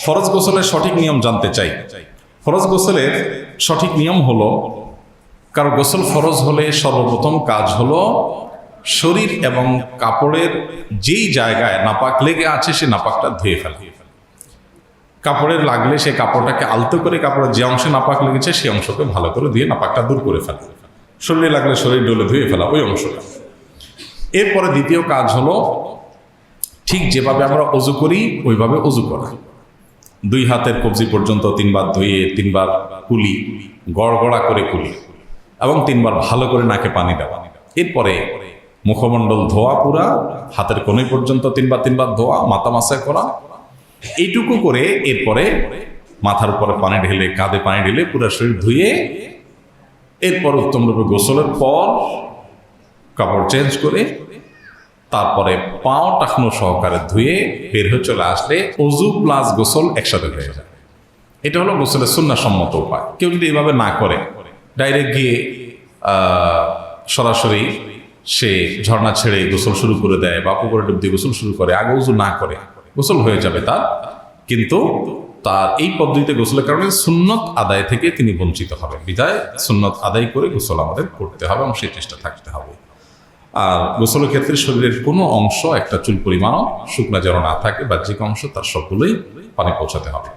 ফরজ গোসলের সঠিক নিয়ম জানতে চাই। ফরজ গোসলের সঠিক নিয়ম হলো, কারণ গোসল ফরজ হলে সর্বপ্রথম কাজ হলো শরীর এবং কাপড়ের যেই জায়গায় নাপাক লেগে আছে সে নাপাকটা ধুয়ে ফেলা। কাপড়ের লাগলে সে কাপড়টাকে আলতো করে কাপড়ের যে অংশে নাপাক লেগেছে সেই অংশকে ভালো করে ধুয়ে নাপাকটা দূর করে ফেলা। শরীরে লাগলে শরীর ডলে ধুয়ে ফেলা ওই অংশটা। এরপরে দ্বিতীয় কাজ হলো ঠিক যেভাবে আমরা অজু করি ওইভাবে অজু করা। 2 হাতের কবজি পর্যন্ত 3 বার ধুয়ে 3 বার কুলি, গড়গড়া করে কুলি, এবং 3 বার ভালো করে নাকে পানি দেওয়া। এরপরে মুখমণ্ডল ধোয়া, পুরা হাতের কোণে পর্যন্ত 3 বার ধোয়া, মাথা মাসা করা। এইটুকু করে এরপরে মাথার উপরে পানি ঢেলে, কাঁধে পানি ঢেলে পুরো শরীর ধুয়ে এরপর উত্তমরূপে গোসলের পর কাপড় চেঞ্জ করে তারপরে পাও টাকনো সহকারে ধুয়ে বের হয়ে চলে আসলে অজু প্লাস গোসল একসাথে হয়ে যায়। এটা হলো গোসলের সুন্নাহসম্মত উপায়। কেউ যদি এভাবে না করে, ডাইরেক্ট গিয়ে সরাসরি সে ঝর্ণা ছেড়ে গোসল শুরু করে দেয় বা পুকুরে ডুব দিয়ে গোসল শুরু করে, আগে উজু না করে, গোসল হয়ে যাবে তার, কিন্তু তার এই পদ্ধতিতে গোসলের কারণে সুন্নত আদায় থেকে তিনি বঞ্চিত হবে। বিধায় সুন্নত আদায় করে গোসল আমাদের করতে হবে এবং সেই চেষ্টা থাকতে হবে। আর গোসলের ক্ষেত্রে শরীরের কোনো অংশ একটা চুল পরিমাণও শুকনা যেন না থাকে, বাহ্যিক অংশ তার সবগুলোই পানি পৌঁছাতে হবে।